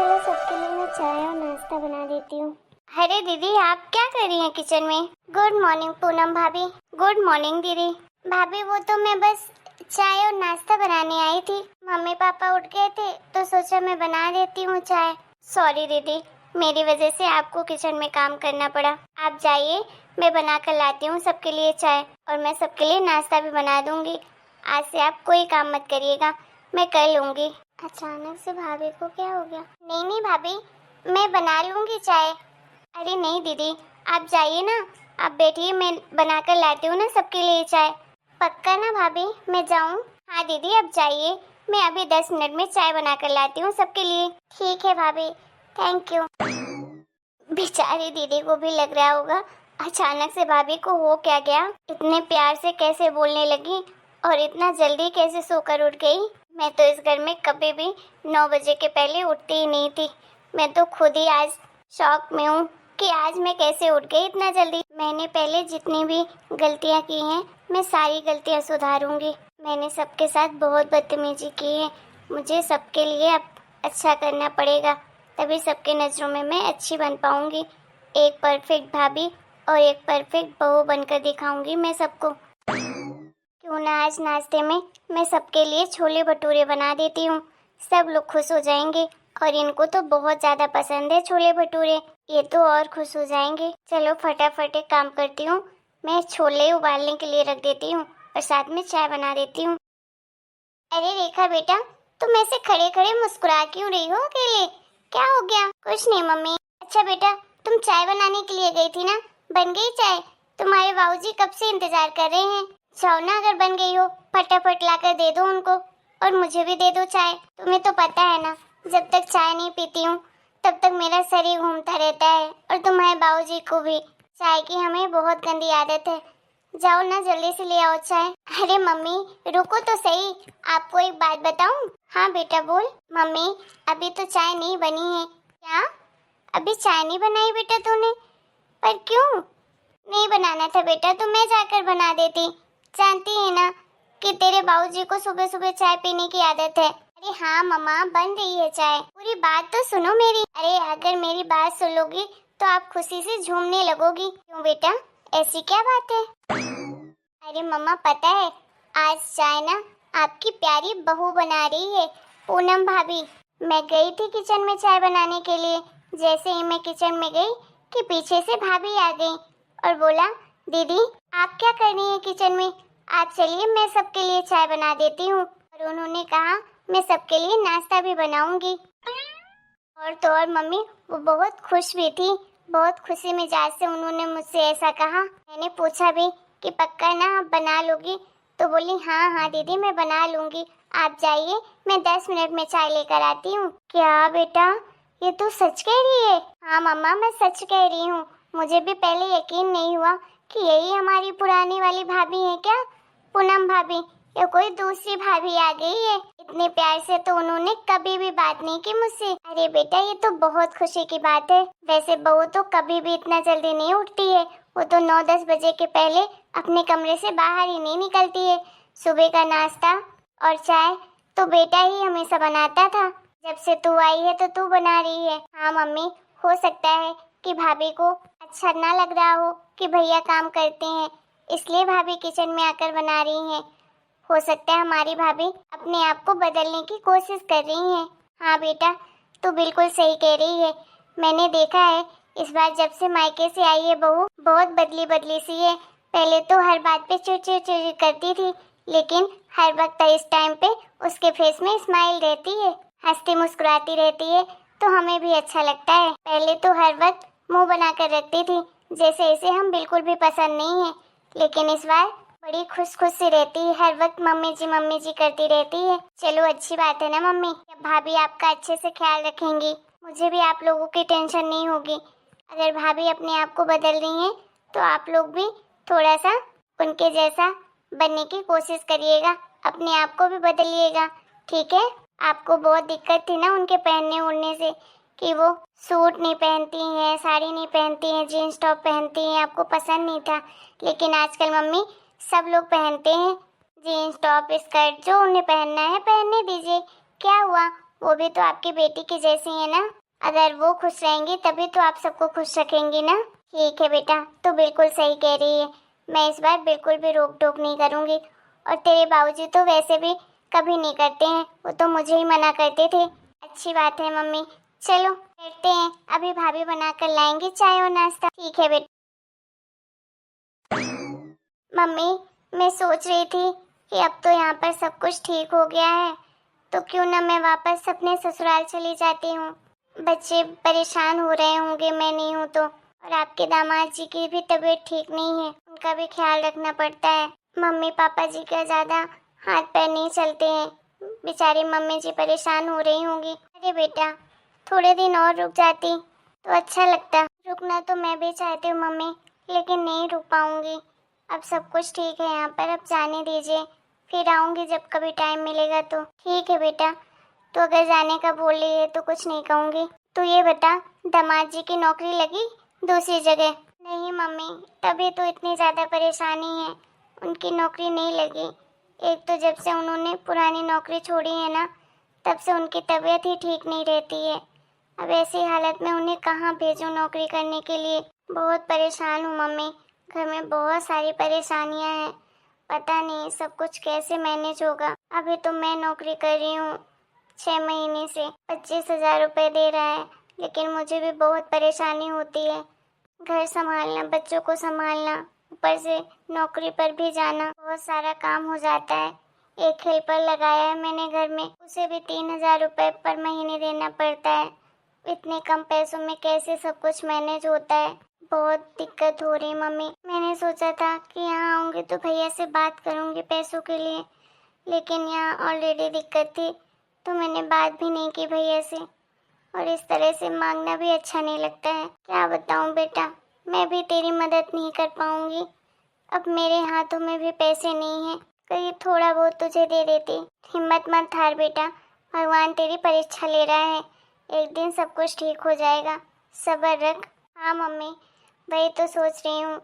चलो सबके लिए मैं चाय और नाश्ता बना देती हूँ। अरे दीदी आप क्या कर रही हैं किचन में? गुड मॉर्निंग पूनम भाभी। गुड मॉर्निंग दीदी। भाभी वो तो मैं बस चाय और नाश्ता बनाने आई थी। मम्मी पापा उठ गए थे तो सोचा मैं बना देती हूँ चाय। सॉरी दीदी, मेरी वजह से आपको किचन में काम करना पड़ा। आप जाइए, मैं बना कर लाती हूँ सबके लिए चाय और मैं सबके लिए नाश्ता भी बना दूंगी। आज से आप कोई काम मत करिएगा, मैं कर लूंगी। अचानक से भाभी को क्या हो गया? नहीं नहीं भाभी, मैं बना लूंगी चाय। अरे नहीं दीदी, आप जाइए ना, आप बैठिए, मैं बना कर लाती हूँ ना सबके लिए चाय। पक्का ना भाभी, मैं जाऊँ? हाँ दीदी आप जाइए, मैं अभी 10 मिनट में चाय बना कर लाती हूँ सबके लिए। ठीक है भाभी, थैंक यू। बेचारी दीदी को भी लग रहा होगा अचानक से भाभी को हो क्या गया। इतने प्यार से कैसे बोलने लगी और इतना जल्दी कैसे सोकर उठ गई। मैं तो इस घर में कभी भी 9 बजे के पहले उठती ही नहीं थी। मैं तो खुद ही आज शॉक में हूँ कि आज मैं कैसे उठ गई इतना जल्दी। मैंने पहले जितनी भी गलतियाँ की हैं मैं सारी गलतियाँ सुधारूंगी। मैंने सबके साथ बहुत बदतमीजी की है, मुझे सबके लिए अब अच्छा करना पड़ेगा, तभी सबके नज़रों में मैं अच्छी बन पाऊंगी। एक परफेक्ट भाभी और एक परफेक्ट बहू बनकर दिखाऊंगी मैं सबको। क्यों ना आज नाश्ते में मैं सबके लिए छोले भटूरे बना देती हूँ, सब लोग खुश हो जाएंगे। और इनको तो बहुत ज़्यादा पसंद है छोले भटूरे, ये तो और खुश हो जाएंगे। चलो फटाफट एक काम करती हूँ, मैं छोले उबालने के लिए रख देती हूँ और साथ में चाय बना देती हूँ। अरे रेखा बेटा, तुम ऐसे खड़े खड़े मुस्कुरा क्यों रही हो अकेले? क्या हो गया? कुछ नहीं मम्मी। अच्छा बेटा, तुम चाय बनाने के लिए गई थी ना, बन गई चाय? तुम्हारे बाबूजी कब से इंतजार कर रहे हैं। जाओ ना, अगर बन गई हो फटाफट लाकर दे दो उनको और मुझे भी दे दो चाय। तुम्हें तो पता है ना, जब तक चाय नहीं पीती हूँ तब तक मेरा शरीर घूमता रहता है और तुम्हारे बाबूजी को भी। चाय की हमें बहुत गंदी आदत है। जाओ ना, जल्दी से ले आओ चाय। अरे मम्मी रुको तो सही, आपको एक बात बताऊं? हाँ बेटा बोल। मम्मी अभी तो चाय नहीं बनी है। क्या? अभी चाय नहीं बनाई बेटा तूने? पर क्यों? नहीं बनाना था बेटा तो मैं जाकर बना देती। जानती है ना कि तेरे बाबूजी को सुबह सुबह चाय पीने की आदत है। अरे हाँ मम्मा, बन रही है चाय, पूरी बात तो सुनो मेरी। अरे अगर मेरी बात सुन लोगी तो आप खुशी से झूमने लगोगी। क्यों बेटा, ऐसी क्या बात है? अरे मम्मा पता है, आज चाय ना आपकी प्यारी बहू बना रही है, पूनम भाभी। मैं गई थी किचन में चाय बनाने के लिए, जैसे ही मैं किचन में गई कि पीछे से भाभी आ गई और बोला, दीदी आप क्या कर रही हैं किचन में? आप चलिए मैं सबके लिए चाय बना देती हूँ। और उन्होंने कहा मैं सबके लिए नाश्ता भी बनाऊंगी। और तो और मम्मी वो बहुत खुश भी थी, बहुत खुशी मिजाज से उन्होंने मुझसे ऐसा कहा। मैंने पूछा भी कि पक्का ना आप बना लोगी? तो बोली हाँ हाँ दीदी मैं बना लूंगी, आप जाइए, मैं 10 मिनट में चाय लेकर आती हूँ। क्या बेटा, ये तू सच कह रही है? हाँ मम्मा मैं सच कह रही हूँ, मुझे भी पहले यकीन नहीं हुआ कि यही हमारी पुरानी वाली भाभी है क्या, पूनम भाभी, या कोई दूसरी भाभी आ गई है। इतने प्यार से तो उन्होंने कभी भी बात नहीं की मुझसे। अरे बेटा ये तो बहुत खुशी की बात है। वैसे बहू तो कभी भी इतना जल्दी नहीं उठती है, वो तो 9-10 बजे के पहले अपने कमरे से बाहर ही नहीं निकलती है। सुबह का नाश्ता और चाय तो बेटा ही हमेशा बनाता था, जब से तू आई है तो तू बना रही है। हाँ मम्मी, हो सकता है कि भाभी को अच्छा ना लग रहा हो कि भैया काम करते हैं, इसलिए भाभी किचन में आकर बना रही हैं। हो सकता है हमारी भाभी अपने आप को बदलने की कोशिश कर रही हैं। हाँ बेटा, तू बिल्कुल सही कह रही है। मैंने देखा है इस बार जब से मायके से आई है बहू, बहुत बदली बदली सी है। पहले तो हर बात पे चिड़चिड़ करती थी, लेकिन हर वक्त इस टाइम पे उसके फेस में स्माइल रहती है, हंसती मुस्कुराती रहती है, तो हमें भी अच्छा लगता है। पहले तो हर वक्त मुंह बना कर रखती थी, जैसे इसे हम बिल्कुल भी पसंद नहीं है, लेकिन इस बार बड़ी खुश खुश सी रहती है, हर वक्त मम्मी जी करती रहती है। चलो अच्छी बात है ना मम्मी, जब भाभी आपका अच्छे से ख्याल रखेंगी मुझे भी आप लोगों की टेंशन नहीं होगी। अगर भाभी अपने आप को बदल रही हैं तो आप लोग भी थोड़ा सा उनके जैसा बनने की कोशिश करिएगा, अपने आप को भी बदलिएगा, ठीक है? आपको बहुत दिक्कत थी ना उनके पहनने ओढ़ने से, कि वो सूट नहीं पहनती हैं, साड़ी नहीं पहनती हैं, जीन्स टॉप पहनती हैं, आपको पसंद नहीं था। लेकिन आजकल मम्मी सब लोग पहनते हैं जीन्स टॉप स्कर्ट, जो उन्हें पहनना है पहनने दीजिए। क्या हुआ, वो भी तो आपकी बेटी की जैसी है ना। अगर वो खुश रहेंगी तभी तो आप सबको खुश रखेंगी ना। ठीक है बेटा, तो बिल्कुल सही कह रही है। मैं इस बार बिल्कुल भी रोक टोक नहीं करूँगी। और तेरे बाबूजी तो वैसे भी कभी नहीं करते हैं, वो तो मुझे ही मना करते थे। अच्छी बात है मम्मी, चलो बैठते हैं, अभी भाभी बना कर लाएंगी चाय और नाश्ता। ठीक है बेटा। मम्मी, मैं सोच रही थी कि अब तो यहाँ पर सब कुछ ठीक हो गया है, तो क्यों ना मैं वापस अपने ससुराल चली जाती हूँ। बच्चे परेशान हो रहे होंगे मैं नहीं हूँ तो। और आपके दामाद जी की भी तबीयत ठीक नहीं है, उनका भी ख्याल रखना पड़ता है। मम्मी पापा जी का ज़्यादा हाथ पैर नहीं चलते हैं, बेचारी मम्मी जी परेशान हो रही होंगी। अरे बेटा, थोड़े दिन और रुक जाती तो अच्छा लगता। रुकना तो मैं भी चाहती हूँ मम्मी, लेकिन नहीं रुक पाऊंगी। अब सब कुछ ठीक है यहाँ पर, अब जाने दीजिए, फिर आऊंगी जब कभी टाइम मिलेगा तो। ठीक है बेटा, तो अगर जाने का बोल रही है तो कुछ नहीं कहूँगी। तो ये बता, दामाद जी की नौकरी लगी दूसरी जगह? नहीं मम्मी, तभी तो इतनी ज़्यादा परेशानी है, उनकी नौकरी नहीं लगी। एक तो जब से उन्होंने पुरानी नौकरी छोड़ी है ना, तब से उनकी तबीयत ही ठीक नहीं रहती है। अब ऐसी हालत में उन्हें कहाँ भेजूं नौकरी करने के लिए। बहुत परेशान हूँ मम्मी, घर में बहुत सारी परेशानियाँ हैं, पता नहीं सब कुछ कैसे मैनेज होगा। अभी तो मैं नौकरी कर रही हूँ, 6 महीने से 25,000 रुपये दे रहा है, लेकिन मुझे भी बहुत परेशानी होती है। घर संभालना, बच्चों को संभालना, ऊपर से नौकरी पर भी जाना, बहुत सारा काम हो जाता है। एक हेल्पर लगाया है मैंने घर में, उसे भी 3,000 रुपये पर महीने देना पड़ता है। इतने कम पैसों में कैसे सब कुछ मैनेज होता है, बहुत दिक्कत हो रही मम्मी। मैंने सोचा था कि यहाँ आऊँगी तो भैया से बात करूँगी पैसों के लिए, लेकिन यहाँ ऑलरेडी दिक्कत थी तो मैंने बात भी नहीं की भैया से। और इस तरह से मांगना भी अच्छा नहीं लगता है। क्या बताऊँ बेटा, मैं भी तेरी मदद नहीं कर पाऊँगी। अब मेरे हाथों में भी पैसे नहीं हैं, कहीं थोड़ा बहुत तुझे दे देती। हिम्मत मत हार बेटा, भगवान तेरी परीक्षा ले रहा है, एक दिन सब कुछ ठीक हो जाएगा, सब्र रख। हाँ मम्मी, वही तो सोच रही हूँ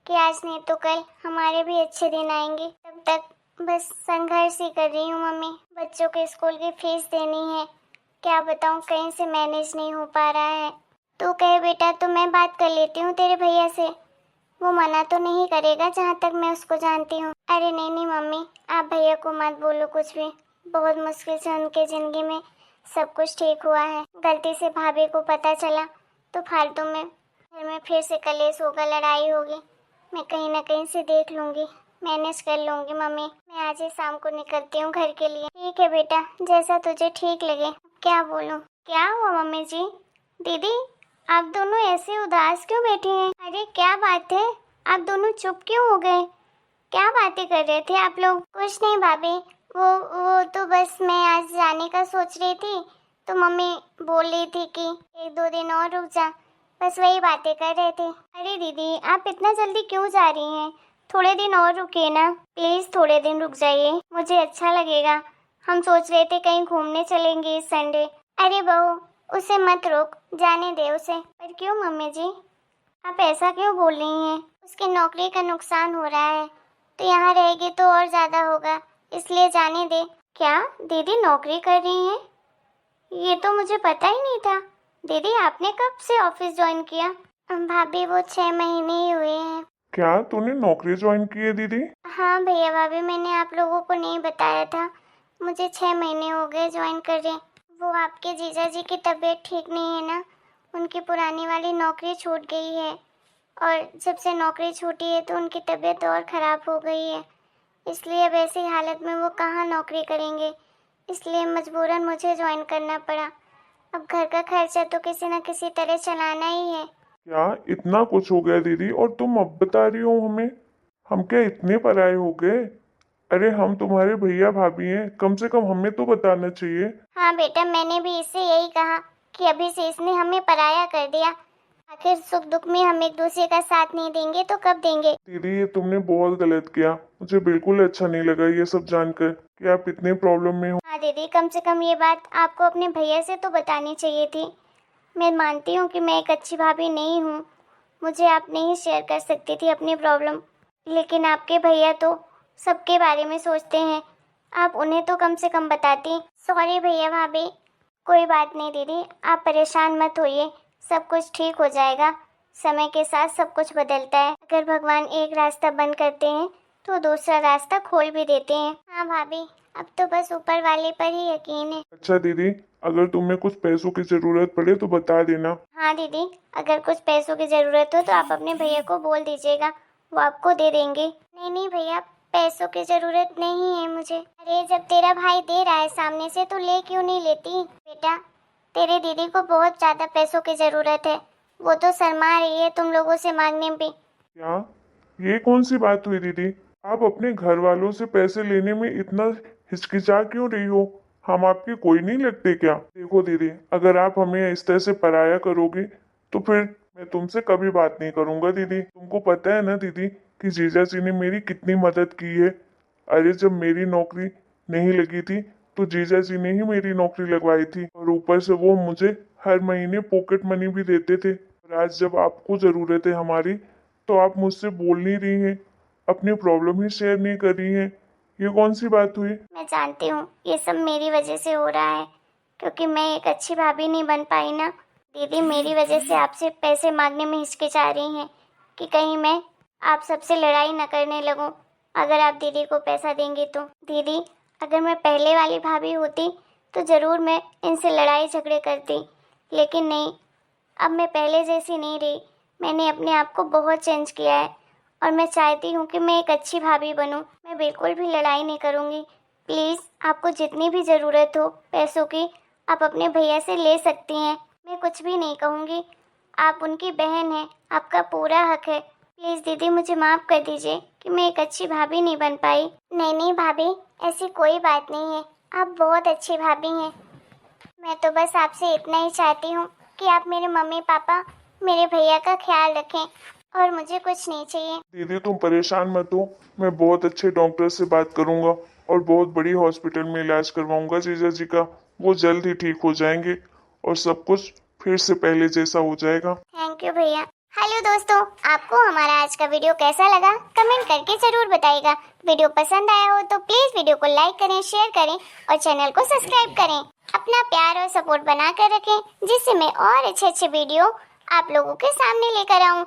कि आज नहीं तो कल हमारे भी अच्छे दिन आएंगे। तब तक बस संघर्ष ही कर रही हूँ मम्मी। बच्चों के स्कूल की फीस देनी है, क्या बताऊँ कहीं से मैनेज नहीं हो पा रहा है। तू कहे बेटा तो मैं बात कर लेती हूँ तेरे भैया से, वो मना तो नहीं करेगा जहाँ तक मैं उसको जानती हूँ। अरे नहीं नहीं मम्मी, आप भैया को मत बोलो कुछ भी, बहुत मुश्किल से उनके ज़िंदगी में सब कुछ ठीक हुआ है। गलती से भाभी को पता चला तो फालतू में घर में फिर से कलेश होगा, लड़ाई होगी। मैं कहीं ना कहीं से देख लूँगी, मैनेज कर लूँगी मम्मी। मैं आज ही शाम को निकलती हूँ घर के लिए। ठीक है बेटा, जैसा तुझे ठीक लगे। क्या बोलूँ? क्या हुआ मम्मी जी? दीदी, आप दोनों ऐसे उदास क्यों बैठे हैं? अरे क्या बात है, आप दोनों चुप क्यों हो गए? क्या बातें कर रहे थे आप लोग? कुछ नहीं भाभी, वो तो बस मैं आज जाने का सोच रही थी, तो मम्मी बोल रही थी कि 1-2 दिन और रुक जा, बस वही बातें कर रहे थे। अरे दीदी, आप इतना जल्दी क्यों जा रही हैं? थोड़े दिन और रुकिए ना प्लीज़, थोड़े दिन रुक जाइए, मुझे अच्छा लगेगा। हम सोच रहे थे कहीं घूमने चलेंगे इस संडे। अरे बहू, उसे मत रोक, जाने दे उसे। पर क्यों मम्मी जी, आप ऐसा क्यों बोल रही हैं? उसकी नौकरी का नुकसान हो रहा है, तो यहाँ रहेगी तो और ज़्यादा होगा, इसलिए जाने दे। क्या दीदी नौकरी कर रही हैं? ये तो मुझे पता ही नहीं था। दीदी आपने कब से ऑफिस ज्वाइन किया? भाभी वो 6 महीने ही हुए हैं। क्या तूने नौकरी ज्वाइन की है दीदी? हाँ भैया भाभी, मैंने आप लोगों को नहीं बताया था, मुझे 6 महीने हो गए ज्वाइन कर रहे। वो आपके जीजा जी की तबीयत ठीक नहीं है ना, उनकी पुरानी वाली नौकरी छूट गई है, और जब से नौकरी छूटी है तो उनकी तबीयत और ख़राब हो गई है, इसलिए अब ऐसी हालत में वो कहाँ नौकरी करेंगे, इसलिए मजबूरन मुझे ज्वाइन करना पड़ा। अब घर का खर्चा तो किसी न किसी तरह चलाना ही है। क्या इतना कुछ हो गया दीदी, और तुम अब बता रही हो हमें? हम क्या इतने पराये हो गए? अरे हम तुम्हारे भैया भाभी हैं, कम से कम हमें तो बताना चाहिए। हाँ बेटा, मैंने भी इससे यही कहा कि अभी से इसने हमें पराया कर दिया। आखिर सुख दुख में हम एक दूसरे का साथ नहीं देंगे तो कब देंगे? दीदी ये तुमने बहुत गलत किया, मुझे बिल्कुल अच्छा नहीं लगा ये सब जानकर कि आप इतने प्रॉब्लम में हो। हाँ दीदी, कम से कम ये बात आपको अपने भैया से तो बतानी चाहिए थी। मैं मानती हूँ कि मैं एक अच्छी भाभी नहीं हूँ, मुझे आप नहीं शेयर कर सकती थी अपनी प्रॉब्लम, लेकिन आपके भैया तो सबके बारे में सोचते हैं, आप उन्हें तो कम से कम बताती। सॉरी भैया भाभी, कोई बात नहीं दीदी, आप परेशान मत होइए, सब कुछ ठीक हो जाएगा। समय के साथ सब कुछ बदलता है। अगर भगवान एक रास्ता बंद करते हैं तो दूसरा रास्ता खोल भी देते हैं। हाँ भाभी, अब तो बस ऊपर वाले पर ही यकीन है। अच्छा दीदी, अगर तुम्हें कुछ पैसों की ज़रूरत पड़े तो बता देना। हाँ दीदी, अगर कुछ पैसों की ज़रूरत हो तो आप अपने भैया को बोल दीजिएगा, वो आपको दे देंगे। नहीं नहीं भैया, पैसों की ज़रूरत नहीं है मुझे। अरे जब तेरा भाई दे रहा है सामने से तो ले क्यों नहीं लेती? बेटा, तेरे दीदी को बहुत ज़्यादा पैसों की ज़रूरत है, वो तो शर्मा रही है तुम लोगों से मांगने में। क्या ये कौन सी बात हुई दीदी? आप अपने घर वालों से पैसे लेने में इतना हिचकिचा क्यों रही हो? हम आपके कोई नहीं लगते क्या? देखो दीदी, अगर आप हमें इस तरह से पराया करोगे तो फिर मैं तुमसे कभी बात नहीं करूंगा दीदी। तुमको पता है ना दीदी कि जीजा जी ने मेरी कितनी मदद की है। अरे जब मेरी नौकरी नहीं लगी थी तो जीजा जी ने ही मेरी नौकरी लगवाई थी, और ऊपर से वो मुझे हर महीने पॉकेट मनी भी देते थे। और आज जब आपको ज़रूरत है हमारी तो आप मुझसे बोल नहीं रही हैं, अपनी प्रॉब्लम ही शेयर नहीं कर रही हैं। ये कौन सी बात हुई? मैं जानती हूँ ये सब मेरी वजह से हो रहा है, क्योंकि मैं एक अच्छी भाभी नहीं बन पाई ना। दीदी मेरी वजह से आपसे पैसे मांगने में हिचकिचा रही हैं कि कहीं मैं आप सबसे लड़ाई न करने लगूं अगर आप दीदी को पैसा देंगी तो। दीदी, अगर मैं पहले वाली भाभी होती तो ज़रूर मैं इनसे लड़ाई झगड़े करती, लेकिन नहीं, अब मैं पहले जैसी नहीं रही। मैंने अपने आप को बहुत चेंज किया है और मैं चाहती हूँ कि मैं एक अच्छी भाभी बनूँ। मैं बिल्कुल भी लड़ाई नहीं करूँगी। प्लीज़, आपको जितनी भी ज़रूरत हो पैसों की, आप अपने भैया से ले सकती हैं। मैं कुछ भी नहीं कहूँगी, आप उनकी बहन हैं, आपका पूरा हक है। प्लीज़ दीदी, मुझे माफ़ कर दीजिए कि मैं एक अच्छी भाभी नहीं बन पाई। नहीं नहीं भाभी, ऐसी कोई बात नहीं है, आप बहुत अच्छी भाभी हैं। मैं तो बस आपसे इतना ही चाहती हूँ कि आप मेरे मम्मी पापा, मेरे भैया का ख्याल रखें, और मुझे कुछ नहीं चाहिए। दीदी तुम परेशान मत हो, मैं बहुत अच्छे डॉक्टर से बात करूंगा और बहुत बड़ी हॉस्पिटल में इलाज करवाऊंगा जीजा जी का। वो जल्द ही ठीक हो जाएंगे और सब कुछ फिर से पहले जैसा हो जाएगा। थैंक यू भैया। हेलो दोस्तों, आपको हमारा आज का वीडियो कैसा लगा कमेंट करके जरूर बताइएगा। वीडियो पसंद आया हो तो प्लीज वीडियो को लाइक करें, शेयर करें और चैनल को सब्सक्राइब करें। अपना प्यार और सपोर्ट बना कर रखें, जिससे मैं और अच्छे अच्छे वीडियो आप लोगों के सामने लेकर आऊं।